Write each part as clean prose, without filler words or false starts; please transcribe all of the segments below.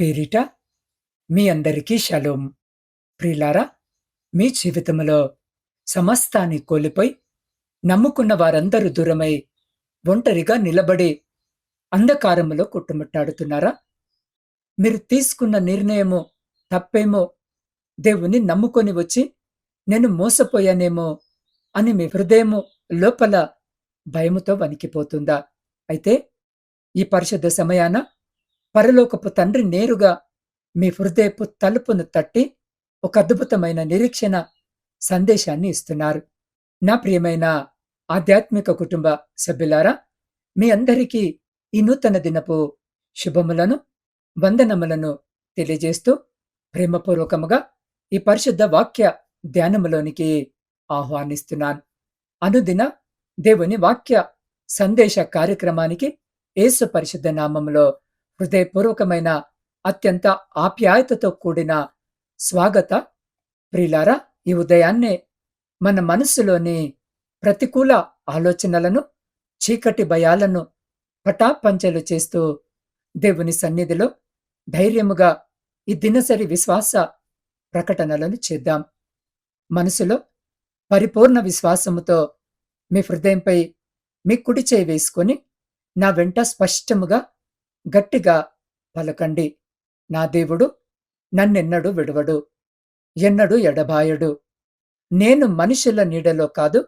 పేరిట మీ అందరికీ షలోం. ప్రియులారా, మీ జీవితంలో సమస్తాన్ని కోల్పోయి నమ్ముకున్న వారందరూ దూరమై ఒంటరిగా నిలబడి అంధకారములో కొట్టుమిట్టాడుతున్నారా? మీరు తీసుకున్న నిర్ణయము తప్పేమో, దేవుని నమ్ముకొని వచ్చి నేను మోసపోయానేమో అని మీ హృదయము లోపల భయముతో వణికిపోతుందా? అయితే ఈ పరిశుద్ధ సమయాన పరలోకపు తండ్రి నేరుగా మీ హృదయపు తలుపును తట్టి ఒక అద్భుతమైన నిరీక్షణ సందేశాన్ని ఇస్తున్నారు. నా ప్రియమైన ఆధ్యాత్మిక కుటుంబ సభ్యులారా, మీ అందరికీ ఈ నూతన దినపు శుభములను, వందనములను తెలియజేస్తూ ప్రేమపూర్వకముగా ఈ పరిశుద్ధ వాక్య ధ్యానములోనికి ఆహ్వానిస్తున్నాను. అనుదిన దేవుని వాక్య సందేశ కార్యక్రమానికి యేసు పరిశుద్ధ నామములో హృదయపూర్వకమైన అత్యంత ఆప్యాయతతో కూడిన స్వాగత. ప్రియులారా, ఈ ఉదయాన్నే మన మనస్సులోని ప్రతికూల ఆలోచనలను, చీకటి భయాలను పటాపంచలు చేస్తూ దేవుని సన్నిధిలో ధైర్యముగా ఈ దినసరి విశ్వాస ప్రకటనలను చేద్దాం. మనసులో పరిపూర్ణ విశ్వాసముతో మీ హృదయంపై మీ కుడి చేయి వేసుకొని నా వెంట స్పష్టముగా గట్టిగా పలకండి. నా దేవుడు నన్నెన్నడూ విడువడు, ఎన్నడూ ఎడబాయడు. నేను మనుషుల నీడలో కాదు,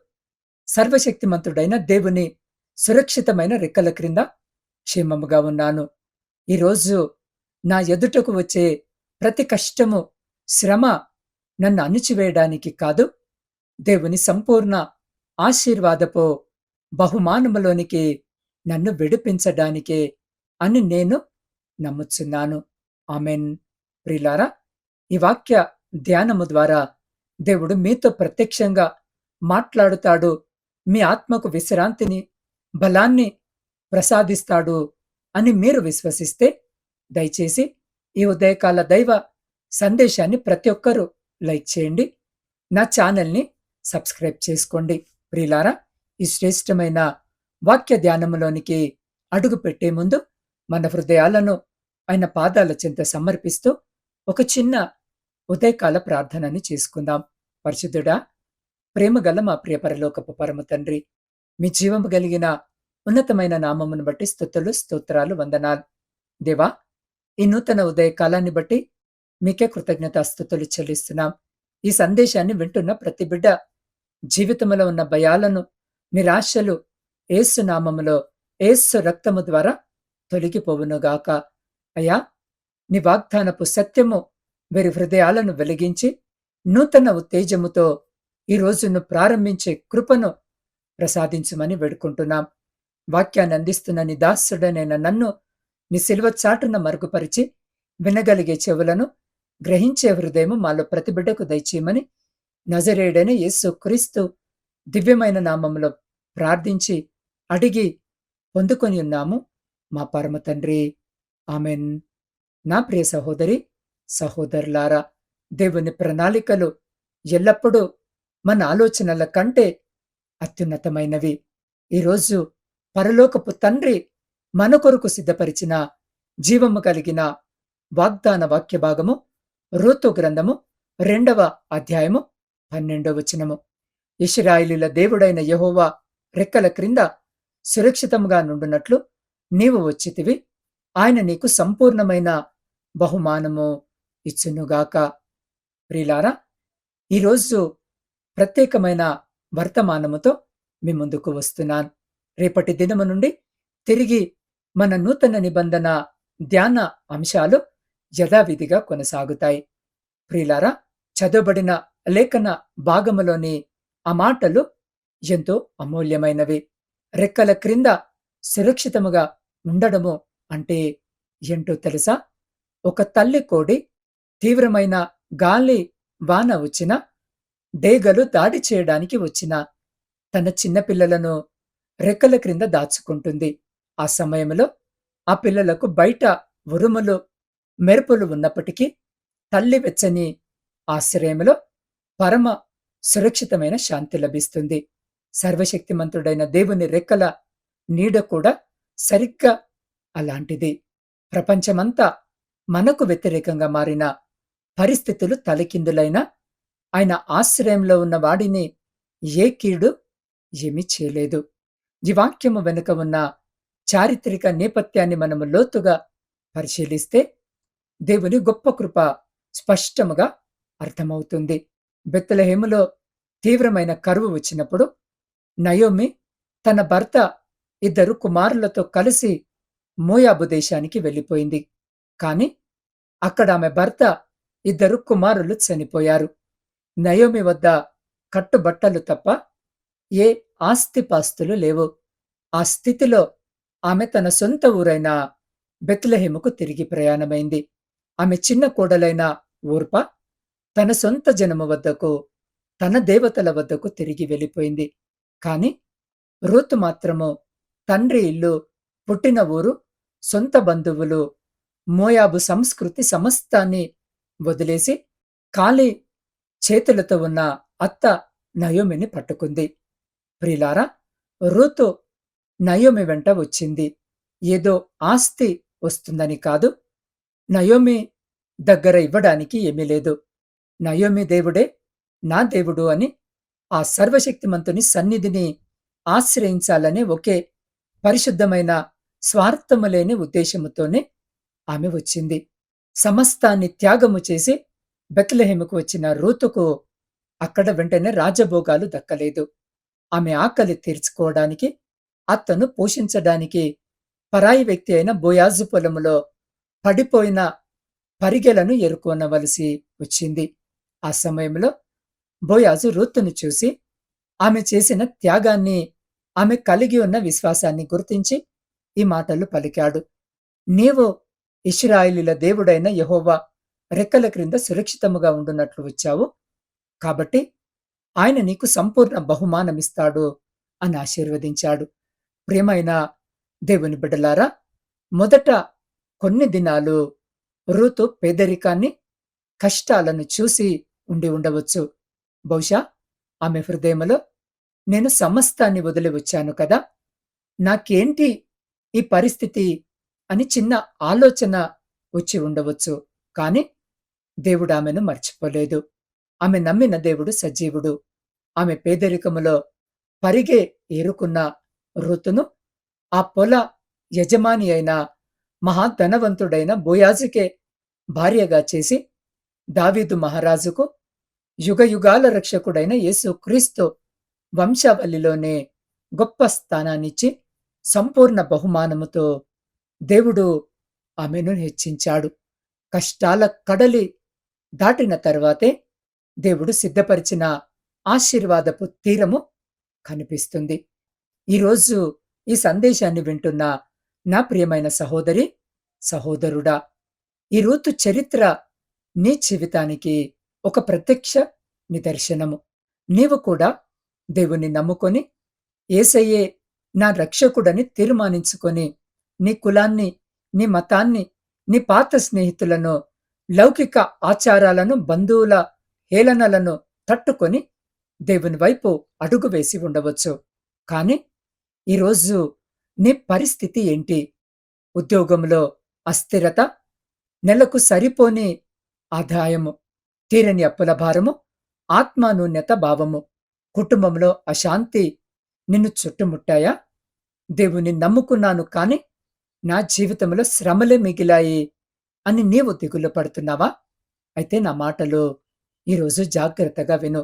సర్వశక్తిమంతుడైన దేవుని సురక్షితమైన రెక్కల క్రింద క్షేమముగా ఉన్నాను. ఈరోజు నా ఎదుటకు వచ్చే ప్రతి కష్టము, శ్రమ నన్ను అణిచివేయడానికి కాదు, దేవుని సంపూర్ణ ఆశీర్వాదపు బహుమానములోనికి నన్ను విడిపించడానికే అని నేను నమ్ముచున్నాను. ఆమెన్. ప్రియులారా, ఈ వాక్య ధ్యానము ద్వారా దేవుడు మీతో ప్రత్యక్షంగా మాట్లాడుతాడు, మీ ఆత్మకు విశ్రాంతిని, బలాన్ని ప్రసాదిస్తాడు అని మీరు విశ్వసిస్తే దయచేసి ఈ ఉదయకాల దైవ సందేశాన్ని ప్రతి ఒక్కరూ లైక్ చేయండి, నా ఛానల్ని సబ్స్క్రైబ్ చేసుకోండి. ప్రియులారా, ఈ శ్రేష్టమైన వాక్య ధ్యానములోనికి అడుగు పెట్టే ముందు మన హృదయాలను ఆయన పాదాల చెంత సమర్పిస్తూ ఒక చిన్న ఉదయకాల ప్రార్థనని చేసుకుందాం. పరిశుద్ధుడా, ప్రేమగల మా ప్రియ పరలోకపు పరమ తండ్రి, మీ జీవము కలిగిన ఉన్నతమైన నామమును బట్టి స్తుతులు, స్తోత్రాలు, వందనాలు. దేవా, ఈ నూతన ఉదయకాలాన్ని బట్టి మీకే కృతజ్ఞతాస్తుతులు చెల్లిస్తున్నాం. ఈ సందేశాన్ని వింటున్న ప్రతి బిడ్డ జీవితంలో ఉన్న భయాలను, నిరాశలు యేసు నామములో, యేసు రక్తము ద్వారా తొలగిపోవునుగాక. అయ్యా, నీ వాగ్దానపు సత్యము వీరి హృదయాలను వెలిగించి నూతన ఉత్తేజముతో ఈ రోజును ప్రారంభించే కృపను ప్రసాదించమని వేడుకుంటున్నాం. వాక్యాన్ని అందిస్తున్న నీ దాసుడనైన నన్ను నీ సిలువ చాటున మరుగుపరిచి వినగలిగే చెవులను, గ్రహించే హృదయము మాలో ప్రతి బిడ్డకు దయచేయమని నజరేయుడైన యేసు క్రీస్తు దివ్యమైన నామములో ప్రార్థించి అడిగి పొందుకొని ఉన్నాము మా పరమ తండ్రి. ఆమెన్. నా ప్రియ సహోదరి, సహోదరులారా, దేవుని ప్రణాళికలు ఎల్లప్పుడూ మన ఆలోచనల కంటే అత్యున్నతమైనవి. ఈరోజు పరలోకపు తండ్రి మన కొరకు సిద్ధపరిచిన జీవము కలిగిన వాగ్దాన వాక్య భాగము రూతు గ్రంథము 2వ అధ్యాయము 12వ వచనము. ఇశ్రాయేలీయుల దేవుడైన యెహోవా రెక్కల క్రింద సురక్షితంగా నుండునట్లు నీవు వచ్చితివి, ఆయన నీకు సంపూర్ణమైన బహుమానము ఇచ్చునుగాక. ప్రియులారా, ఈరోజు ప్రత్యేకమైన వర్తమానముతో మీ ముందుకు వస్తున్నాను. రేపటి దినము నుండి తిరిగి మన నూతన నిబంధన ధ్యాన అంశాలు యథావిధిగా కొనసాగుతాయి. ప్రియులారా, చదవబడిన లేఖన భాగములోని ఆ మాటలు ఎంతో అమూల్యమైనవి. రెక్కల క్రింద సురక్షితముగా ఉండడము అంటే ఏంటో తెలుసా? ఒక తల్లి కోడి తీవ్రమైన గాలి వాన వచ్చిన, డేగలు దాడి చేయడానికి వచ్చిన తన చిన్నపిల్లలను రెక్కల క్రింద దాచుకుంటుంది. ఆ సమయంలో ఆ పిల్లలకు బయట ఉరుములు, మెరుపులు ఉన్నప్పటికీ తల్లి వెచ్చని ఆశ్రయంలో పరమ సురక్షితమైన శాంతి లభిస్తుంది. సర్వశక్తిమంతుడైన దేవుని రెక్కల నీడ కూడా సరిగ్గా అలాంటిది. ప్రపంచమంతా మనకు వ్యతిరేకంగా మారిన పరిస్థితులు తలకిందులైన ఆయన ఆశ్రయంలో ఉన్న వాడిని ఏ కీడు ఏమీ చేయలేదు. ఈ వాక్యము వెనుక ఉన్న చారిత్రక నేపథ్యాన్ని మనము లోతుగా పరిశీలిస్తే దేవుని గొప్ప కృప స్పష్టముగా అర్థమవుతుంది. బెత్లెహేములో తీవ్రమైన కరువు వచ్చినప్పుడు నయోమి తన భర్త ఇద్దరు కుమారులతో కలిసి మోయాబు దేశానికి వెళ్ళిపోయింది. కాని అక్కడ ఆమె భర్త ఇద్దరు కుమారులు చనిపోయారు. నయోమి వద్ద కట్టుబట్టలు తప్ప ఏ ఆస్తిపాస్తులు లేవు. ఆ స్థితిలో ఆమె తన సొంత ఊరైన బెత్లెహేముకు తిరిగి ప్రయాణమైంది. ఆమె చిన్న కోడలైన ఊర్ప తన సొంత జనము వద్దకు, తన దేవతల వద్దకు తిరిగి వెళ్ళిపోయింది. కాని రూతు మాత్రము తండ్రి ఇల్లు, పుట్టిన ఊరు, సొంత బంధువులు, మోయాబు సంస్కృతి సమస్తాన్ని వదిలేసి ఖాళీ చేతులతో ఉన్న అత్త నయోమిని పట్టుకుంది. ప్రియులారా, రూతు నయోమి వెంట వచ్చింది. ఏదో ఆస్తి వస్తుందని కాదు. నయోమి దగ్గర ఇవ్వడానికి ఏమీ లేదు. నయోమి దేవుడే నా దేవుడు అని ఆ సర్వశక్తిమంతుని సన్నిధిని ఆశ్రయించాలనే ఒకే పరిశుద్ధమైన స్వార్థము లేని ఉద్దేశముతోనే ఆమె వచ్చింది. సమస్తాన్ని త్యాగము చేసి బెత్లెహేముకు వచ్చిన రూతుకు అక్కడ వెంటనే రాజభోగాలు దక్కలేదు. ఆమె ఆకలి తీర్చుకోవడానికి, అత్తను పోషించడానికి పరాయి వ్యక్తి అయిన బోయాజు పొలములో పడిపోయిన పరిగెలను ఏరుకోనవలసి వచ్చింది. ఆ సమయంలో బోయాజు రూతును చూసి ఆమె చేసిన త్యాగాన్ని, ఆమె కలిగి ఉన్న విశ్వాసాన్ని గుర్తించి ఈ మాటలు పలికాడు. నీవు ఇశ్రాయేలీల దేవుడైన యెహోవా రెక్కల క్రింద సురక్షితముగా ఉండునట్లు వచ్చావు. కాబట్టి ఆయన నీకు సంపూర్ణ బహుమానమిస్తాడు అని ఆశీర్వదించాడు. ప్రియమైన దేవుని బిడ్డలారా, మొదట కొన్ని దినాలు రూతు పేదరికాన్ని, కష్టాలను చూసి ఉండి ఉండవచ్చు. బహుశా ఆమె హృదయములో నేను సమస్తాన్ని వదిలి వచ్చాను కదా, నాకేంటి ఈ పరిస్థితి అని చిన్న ఆలోచన వచ్చి ఉండవచ్చు. కాని దేవుడు ఆమెను మర్చిపోలేదు. ఆమె నమ్మిన దేవుడు సజీవుడు. ఆమె పేదరికములో పరిగే ఏరుకున్న రూతును ఆ పొల యజమాని అయిన మహాధనవంతుడైన బోయాజుకే భార్యగా చేసి దావీదు మహారాజుకు యుగయుగాల రక్షకుడైన యేసుక్రీస్తు వంశావళిలోనే గొప్ప స్థానాన్నిచ్చి సంపూర్ణ బహుమానముతో దేవుడు ఆమెను హెచ్చించాడు. కష్టాల కడలి దాటిన తర్వాతే దేవుడు సిద్ధపరిచిన ఆశీర్వాదపు తీరము కనిపిస్తుంది. ఈరోజు ఈ సందేశాన్ని వింటున్న నా ప్రియమైన సహోదరి, సహోదరుడా, ఈ రూతు చరిత్ర నీ జీవితానికి ఒక ప్రత్యక్ష నిదర్శనము. నీవు కూడా దేవుని నమ్ముకొని యేసయ్యే నా రక్షకుడని తీర్మానించుకొని నీ కులాన్ని, నీ మతాన్ని, నీ పాత స్నేహితులను, లౌకిక ఆచారాలను, బంధువుల హేళనలను తట్టుకొని దేవుని వైపు అడుగు వేసి ఉండవచ్చు. కాని ఈరోజు నీ పరిస్థితి ఏంటి? ఉద్యోగంలో అస్థిరత, నెలకు సరిపోని ఆదాయము, తీరని అప్పుల భారము, ఆత్మానూన్యత భావము, కుటుంబంలో అశాంతి నిన్ను చుట్టుముట్టాయా? దేవుని నమ్ముకున్నాను కాని నా జీవితంలో శ్రమలే మిగిలాయి అని నీవు దిగులు పడుతున్నావా? అయితే నా మాటలు ఈరోజు జాగ్రత్తగా విను.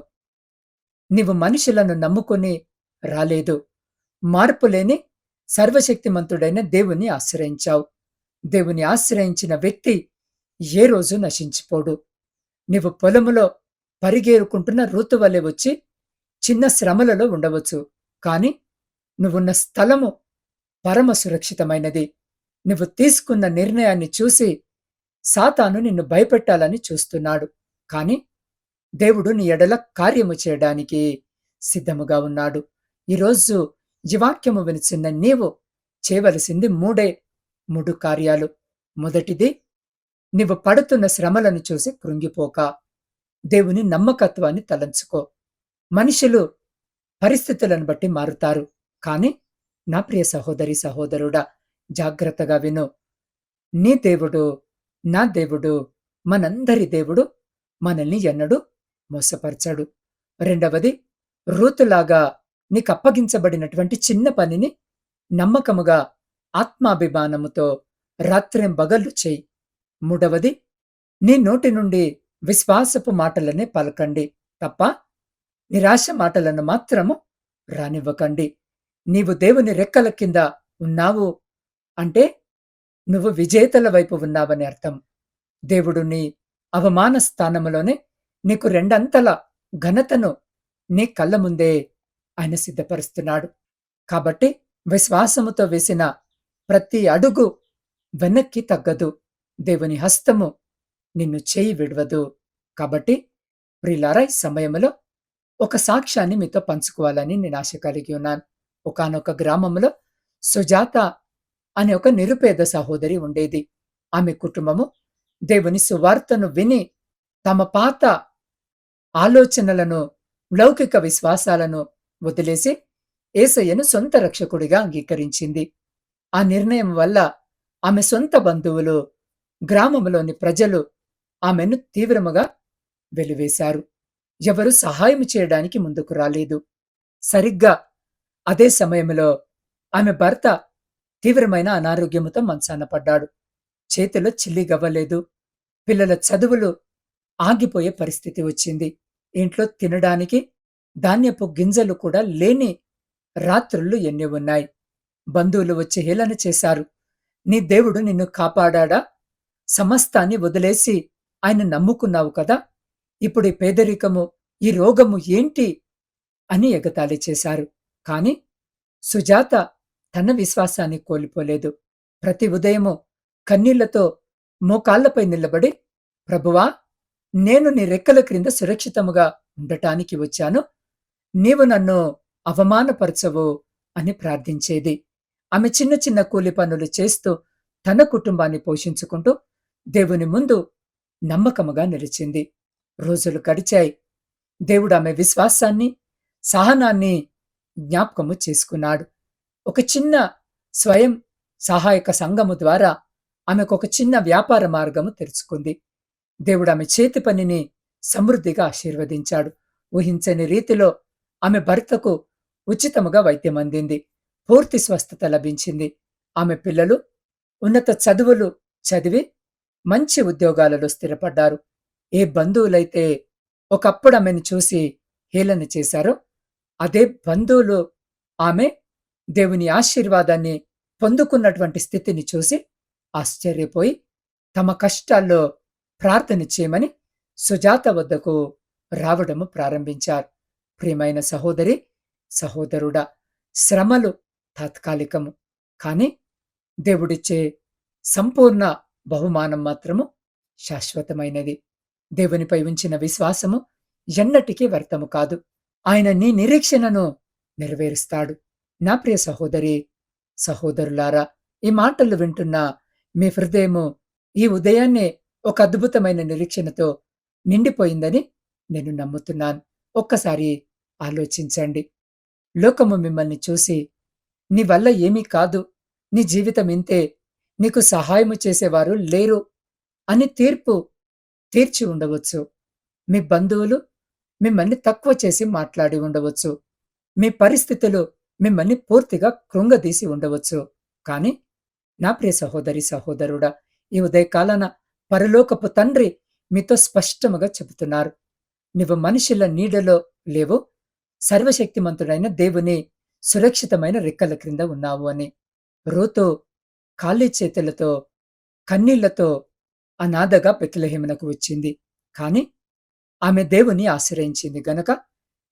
నీవు మనుషులను నమ్ముకొని రాలేదు. మార్పులేని సర్వశక్తిమంతుడైన దేవుని ఆశ్రయించావు. దేవుని ఆశ్రయించిన వ్యక్తి ఏ రోజు నశించిపోడు. నీవు పొలములో పరిగేరుకుంటున్న ఋతువలె వచ్చి చిన్న శ్రమలలో ఉండవచ్చు. కాని నువ్వున్న స్థలము పరమ సురక్షితమైనది. నువ్వు తీసుకున్న నిర్ణయాన్ని చూసి సాతాను నిన్ను భయపెట్టాలని చూస్తున్నాడు. కాని దేవుడు నీ ఎడల కార్యము చేయడానికి సిద్ధముగా ఉన్నాడు. ఈరోజు ఈ వాక్యము వినిచిన్న నీవు చేయవలసింది మూడు కార్యాలు. మొదటిది, నీవు పడుతున్న శ్రమలను చూసి కృంగిపోక దేవుని నమ్మకత్వాన్ని తలంచుకో. మనుషులు పరిస్థితులను బట్టి మారుతారు. కాని నా ప్రియ సహోదరి, సహోదరుడా, జాగ్రత్తగా విను. నీ దేవుడు నా దేవుడు, మనందరి దేవుడు మనల్ని ఎన్నడూ మోసపరచడు. రెండవది, రూతులాగా నీకప్పగించబడినటువంటి చిన్న పనిని నమ్మకముగా, ఆత్మాభిమానముతో రాత్రింబగళ్ళు చెయ్యి. మూడవది, నీ నోటి నుండి విశ్వాసపు మాటలనే పలకండి తప్ప నిరాశ మాటలను మాత్రము రానివ్వకండి. నీవు దేవుని రెక్కల కింద ఉన్నావు అంటే నువ్వు విజేతల వైపు ఉన్నావని అర్థం. దేవుడు నీ అవమాన స్థానములోనే నీకు రెండంతల ఘనతను నీ కళ్ళ ముందే ఆయన సిద్ధపరుస్తున్నాడు. కాబట్టి విశ్వాసముతో వేసిన ప్రతి అడుగు వెనక్కి తగ్గదు. దేవుని హస్తము నిన్ను చేయి విడవదు. కాబట్టి ప్రియులారా, ఈ సమయంలో ఒక సాక్ష్యాన్ని మీతో పంచుకోవాలని నేను ఆశ కలిగి ఉన్నాను. ఒకానొక గ్రామంలో సుజాత అనే ఒక నిరుపేద సహోదరి ఉండేది. ఆమె కుటుంబము దేవుని సువార్తను విని తమ పాత ఆలోచనలను, లౌకిక విశ్వాసాలను వదిలేసి యేసయ్యను సొంత రక్షకుడిగా అంగీకరించింది. ఆ నిర్ణయం వల్ల ఆమె సొంత బంధువులు, గ్రామంలోని ప్రజలు ఆమెను తీవ్రముగా వెలివేశారు. ఎవరు సహాయం చేయడానికి ముందుకు రాలేదు. సరిగ్గా అదే సమయంలో ఆమె భర్త తీవ్రమైన అనారోగ్యముతో మంచాన పడ్డాడు. చేతిలో చిల్లిగవ్వలేదు. పిల్లల చదువులు ఆగిపోయే పరిస్థితి వచ్చింది. ఇంట్లో తినడానికి ధాన్యపు గింజలు కూడా లేని రాత్రుళ్ళు ఎన్ని ఉన్నాయి. బంధువులు వచ్చి హేళన చేశారు. నీ దేవుడు నిన్ను కాపాడా? సమస్తాన్ని వదిలేసి ఆయన నమ్ముకున్నావు కదా, ఇప్పుడు ఈ పేదరికము, ఈ రోగము ఏంటి అని ఎగతాళి చేశారు. కాని సుజాత తన విశ్వాసాన్ని కోల్పోలేదు. ప్రతి ఉదయము కన్నీళ్లతో మోకాళ్లపై నిలబడి, ప్రభువా, నేను నీ రెక్కల క్రింద సురక్షితముగా ఉండటానికి వచ్చాను, నీవు నన్ను అవమానపరచవు అని ప్రార్థించేది. ఆమె చిన్న చిన్న కూలి పనులు చేస్తూ తన కుటుంబాన్ని పోషించుకుంటూ దేవుని ముందు నమ్మకముగా నిలిచింది. రోజులు గడిచాయి. దేవుడు ఆమె విశ్వాసాన్ని, సహనాన్ని జ్ఞాపకము చేసుకున్నాడు. ఒక చిన్న స్వయం సహాయక సంఘము ద్వారా ఆమెకు ఒక చిన్న వ్యాపార మార్గము తెరుచుకుంది. దేవుడు ఆమె చేతి పనిని సమృద్ధిగా ఆశీర్వదించాడు. ఊహించని రీతిలో ఆమె భర్తకు ఉచితముగా వైద్యం అందింది. పూర్తి స్వస్థత లభించింది. ఆమె పిల్లలు ఉన్నత చదువులు చదివి మంచి ఉద్యోగాలలో స్థిరపడ్డారు. ఏ బంధువులైతే ఒకప్పుడు ఆమెను చూసి హేళన చేశారో, అదే బంధువులు ఆమె దేవుని ఆశీర్వాదాన్ని పొందుకున్నటువంటి స్థితిని చూసి ఆశ్చర్యపోయి తమ కష్టాల్లో ప్రార్థన చేయమని సుజాత వద్దకు రావడము ప్రారంభించారు. ప్రియమైన సహోదరి, సహోదరుడా, శ్రమలు తాత్కాలికము, కాని దేవుడిచ్చే సంపూర్ణ బహుమానం మాత్రము శాశ్వతమైనది. దేవునిపై ఉంచిన విశ్వాసము ఎన్నటికీ వ్యర్థము కాదు. ఆయన నీ నిరీక్షణను నెరవేరుస్తాడు. నా ప్రియ సహోదరి, సహోదరులారా, ఈ మాటలు వింటున్న మీ హృదయము ఈ ఉదయాన్నే ఒక అద్భుతమైన నిరీక్షణతో నిండిపోయిందని నేను నమ్ముతున్నాను. ఒక్కసారి ఆలోచించండి. లోకము మిమ్మల్ని చూసి నీ వల్ల ఏమీ కాదు, నీ జీవితం ఇంతే, నీకు సహాయము చేసేవారు లేరు అని తీర్పు తీర్చి ఉండవచ్చు. మీ బంధువులు మిమ్మల్ని తక్కువ చేసి మాట్లాడి ఉండవచ్చు. మీ పరిస్థితులు మిమ్మల్ని పూర్తిగా కృంగదీసి ఉండవచ్చు. కాని నా ప్రియ సహోదరి, సహోదరుడా, ఈ ఉదయకాలన పరలోకపు తండ్రి మీతో స్పష్టముగా చెబుతున్నారు. నువ్వు మనుషుల నీడలో లేవు, సర్వశక్తిమంతుడైన దేవుని సురక్షితమైన రెక్కల క్రింద ఉన్నావు అని. రూతు ఖాళీ చేతులతో, కన్నీళ్లతో అనాథగా బెత్లెహేమునకు వచ్చింది. కాని ఆమె దేవుని ఆశ్రయించింది గనక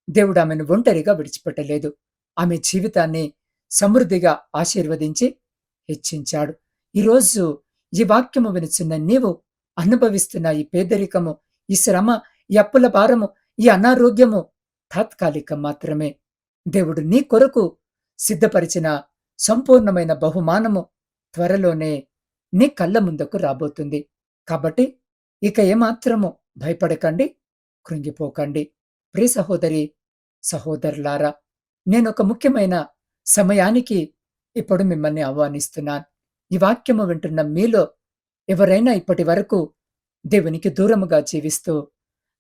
దేవుడు ఆమెను ఒంటరిగా విడిచిపెట్టలేదు. ఆమె జీవితాన్ని సమృద్ధిగా ఆశీర్వదించి హెచ్చించాడు. ఈరోజు ఈ వాక్యము వినుచున్న నీవు అనుభవిస్తున్న ఈ పేదరికము, ఈ శ్రమ, ఈ అప్పుల భారము, ఈ అనారోగ్యము తాత్కాలికం మాత్రమే. దేవుడు నీ కొరకు సిద్ధపరిచిన సంపూర్ణమైన బహుమానము త్వరలోనే నీ కళ్ళ ముందుకు రాబోతుంది. కాబట్టి ఇక ఏమాత్రము భయపడకండి, కృంగిపోకండి. ప్రియ సహోదరి, సహోదరులారా, నేనొక ముఖ్యమైన సమయానికి ఇప్పుడు మిమ్మల్ని ఆహ్వానిస్తున్నాను. ఈ వాక్యము వింటున్న మీలో ఎవరైనా ఇప్పటి వరకు దేవునికి దూరముగా జీవిస్తూ,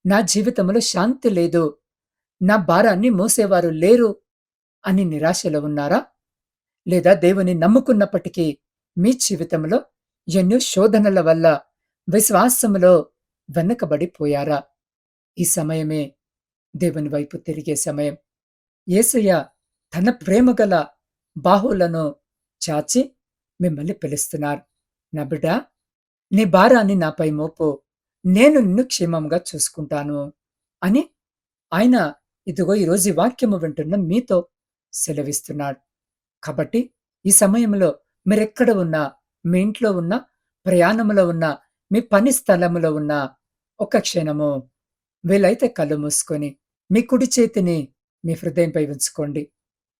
నా జీవితంలో శాంతి లేదు, నా భారాన్ని మోసేవారు లేరు అని నిరాశలో ఉన్నారా? లేదా దేవుని నమ్ముకున్నప్పటికీ మీ జీవితంలో ఎన్నో శోధనల వల్ల విశ్వాసములో వెనకబడిపోయారా? ఈ సమయమే దేవుని వైపు తిరిగే సమయం. యేసయ్య తన ప్రేమగల బాహువులను చాచి మిమ్మల్ని పిలుస్తున్నారు. నా బిడ్డా, నీ భారాన్ని నాపై మోపు, నేను నిన్ను క్షేమంగా చూసుకుంటాను అని ఆయన ఇదిగో ఈరోజు ఈ వాక్యము వింటున్న మీతో సెలవిస్తున్నాడు. కాబట్టి ఈ సమయంలో మీరెక్కడ ఉన్నా, మీ ఇంట్లో ఉన్నా, ప్రయాణంలో ఉన్నా, మీ పని స్థలములో ఉన్నా, ఒక్క క్షణము వీలైతే కళ్ళు మూసుకొని మీ కుడి చేతిని మీ హృదయంపై ఉంచుకోండి.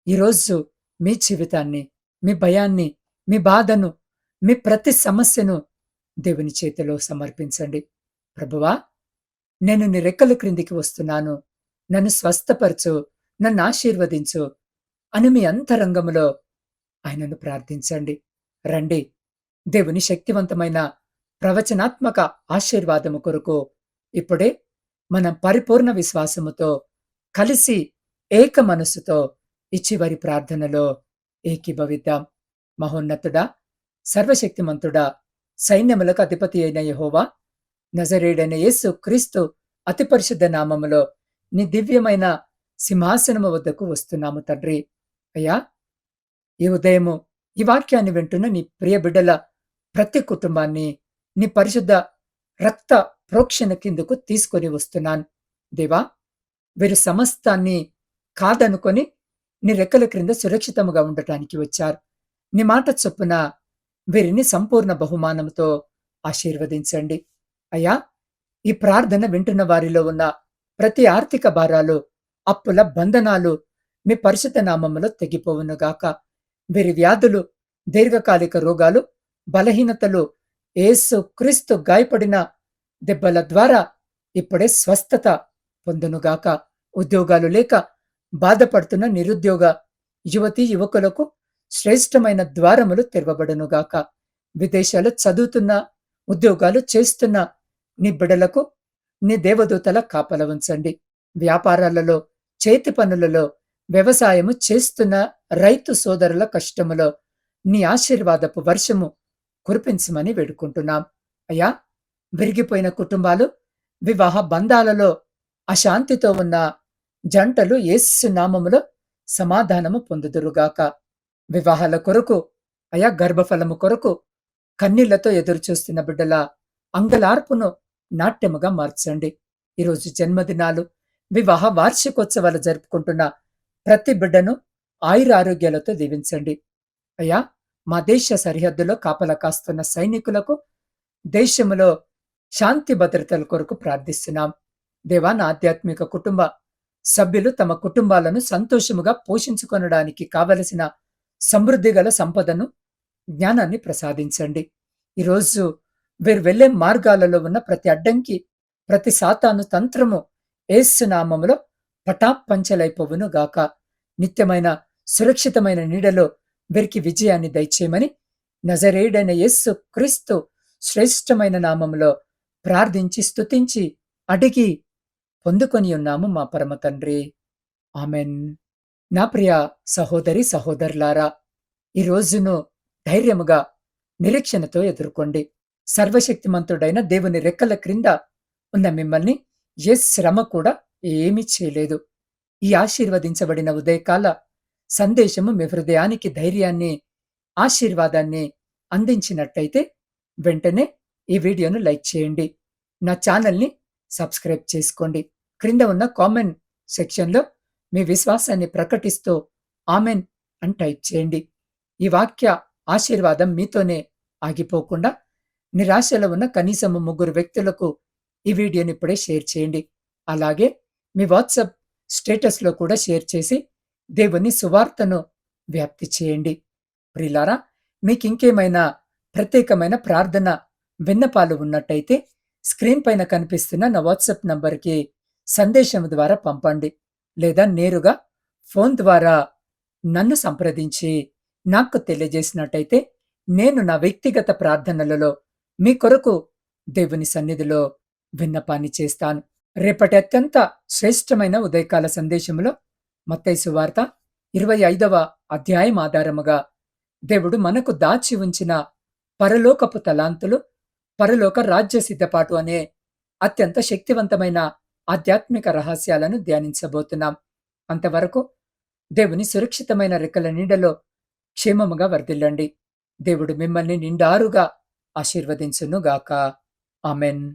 ఈరోజు మీ జీవితాన్ని, మీ భయాన్ని, మీ బాధను, మీ ప్రతి సమస్యను దేవుని చేతిలో సమర్పించండి. ప్రభువా, నేను నీ రెక్కల క్రిందికి వస్తున్నాను. నన్ను స్వస్థపరచు, నన్ను ఆశీర్వదించు అని మీ అంతరంగములో ఆయనను ప్రార్థించండి. రండి, దేవుని శక్తివంతమైన ప్రవచనాత్మక ఆశీర్వాదము కొరకు ఇప్పుడే మనం పరిపూర్ణ విశ్వాసముతో కలిసి ఏక మనస్సుతో ఈ చివరి ప్రార్థనలో ఏకీభవిద్దాం. మహోన్నతుడా, సర్వశక్తిమంతుడా, సైన్యములకు అధిపతి అయిన యెహోవా, నజరేయుడైన యేసు క్రీస్తు అతి పరిశుద్ధ నామములో నీ దివ్యమైన సింహాసనము వద్దకు వస్తున్నాము తండ్రి. అయ్యా, ఈ ఉదయము ఈ వాక్యాన్ని వింటున్న నీ ప్రియ బిడ్డల ప్రతి కుటుంబాన్ని నీ పరిశుద్ధ రక్త ప్రోక్షణ కిందకు తీసుకొని వస్తున్నాను. దేవా, వీరు సమస్తాన్ని కాదనుకొని నీ రెక్కల క్రింద సురక్షితముగా ఉండటానికి వచ్చారు. నీ మాట చొప్పున వీరిని సంపూర్ణ బహుమానంతో ఆశీర్వదించండి. అయ్యా, ఈ ప్రార్థన వింటున్న వారిలో ఉన్న ప్రతి ఆర్థిక భారాలు, అప్పుల బంధనాలు మీ పరిశుద్ధ నామములో తెగిపోవునుగాక. వీరి వ్యాధులు, దీర్ఘకాలిక రోగాలు, బలహీనతలు యేసు క్రీస్తు గాయపడిన దెబ్బల ద్వారా ఇప్పుడే స్వస్థత పొందునుగాక. ఉద్యోగాలు లేక బాధపడుతున్న నిరుద్యోగ యువతీ యువకులకు శ్రేష్టమైన ద్వారములు తెరవబడునుగాక. విదేశాలు చదువుతున్న, ఉద్యోగాలు చేస్తున్న నీ బిడలకు నీ దేవదూతల కాపల ఉంచండి. వ్యాపారాలలో, చేతి పనులలో, వ్యవసాయము చేస్తున్న రైతు సోదరుల కష్టములో నీ ఆశీర్వాదపు వర్షము కురిపించమని వేడుకుంటున్నాం. అయ్యా, విరిగిపోయిన కుటుంబాలు, వివాహ బంధాలలో అశాంతితో ఉన్న జంటలు యేసు నామములో సమాధానము పొందుదురుగాక. వివాహాల కొరకు, అయా గర్భఫలము కొరకు కన్నీళ్లతో ఎదురుచూస్తున్న బిడ్డల అంగలార్పును నాట్యముగా మార్చండి. ఈరోజు జన్మదినాలు, వివాహ వార్షికోత్సవాలు జరుపుకుంటున్న ప్రతి బిడ్డను ఆయుర ఆరోగ్యాలతో దీవించండి. అయ్యా, మా దేశ సరిహద్దులో కాపలా కాస్తున్న సైనికులకు, దేశములో శాంతి భద్రతల కొరకు ప్రార్థిస్తున్నాం. దేవా, నా ఆధ్యాత్మిక కుటుంబ సభ్యులు తమ కుటుంబాలను సంతోషముగా పోషించుకొనడానికి కావలసిన సమృద్ధి గల సంపదను, జ్ఞానాన్ని ప్రసాదించండి. ఈరోజు వీరు వెళ్లే మార్గాలలో ఉన్న ప్రతి అడ్డంకి, ప్రతి సాతాను తంత్రము యేసు నామములో పటాపంచలైపోవును గాక. నిత్యమైన సురక్షితమైన నీడలో వీరికి విజయాన్ని దయచేయమని నజరేయుడైన యేసు క్రీస్తు శ్రేష్టమైన నామములో ప్రార్థించి స్తుతించి అడిగి పొందుకొని ఉన్నాము మా పరమ తండ్రి. ఆమెన్. నా ప్రియ సహోదరి సహోదరులారా, ఈ రోజును ధైర్యముగా, నిరీక్షణతో ఎదుర్కోండి. సర్వశక్తిమంతుడైన దేవుని రెక్కల క్రింద ఉన్న మిమ్మల్ని ఏ శ్రమ కూడా ఏమీ చేయలేదు. ఈ ఆశీర్వదించబడిన ఉదయకాల సందేశము మీ హృదయానికి ధైర్యాన్ని, ఆశీర్వాదాన్ని అందించినట్టయితే వెంటనే ఈ వీడియోను లైక్ చేయండి. నా ఛానల్ని సబ్స్క్రైబ్ చేసుకోండి. క్రింద ఉన్న కామెంట్ సెక్షన్లో మీ విశ్వాసాన్ని ప్రకటిస్తూ ఆమెన్ అని టైప్ చేయండి. ఈ వాక్య ఆశీర్వాదం మీతోనే ఆగిపోకుండా నిరాశలో ఉన్న కనీసము 3 వ్యక్తులకు ఈ వీడియోని ఇప్పుడే షేర్ చేయండి. అలాగే మీ వాట్సాప్ స్టేటస్లో కూడా షేర్ చేసి దేవుని సువార్తను వ్యాప్తి చేయండి. ప్రియులారా, మీకు ఇంకేమైనా ప్రత్యేకమైన ప్రార్థన విన్నపాలు ఉన్నట్టయితే స్క్రీన్ పైన కనిపిస్తున్న నా వాట్సాప్ నంబర్కి సందేశం ద్వారా పంపండి. లేదా నేరుగా ఫోన్ ద్వారా నన్ను సంప్రదించి నాకు తెలియజేసినట్టయితే నేను నా వ్యక్తిగత ప్రార్థనలలో మీ కొరకు దేవుని సన్నిధిలో విన్నపాన్ని చేస్తాను. రేపటి అత్యంత శ్రేష్టమైన ఉదయకాల సందేశంలో మత్తయి సువార్త 25వ అధ్యాయం ఆధారముగా దేవుడు మనకు దాచి ఉంచిన పరలోకపు తలాంతులు, పరలోక రాజ్య సిద్ధపాటు అనే అత్యంత శక్తివంతమైన ఆధ్యాత్మిక రహస్యాలను ధ్యానించబోతున్నాం. అంతవరకు దేవుని సురక్షితమైన రెక్కల నీడలో క్షేమముగా వర్ధిల్లండి. దేవుడు మిమ్మల్ని నిండారుగా ఆశీర్వదించునుగాక. ఆమెన్.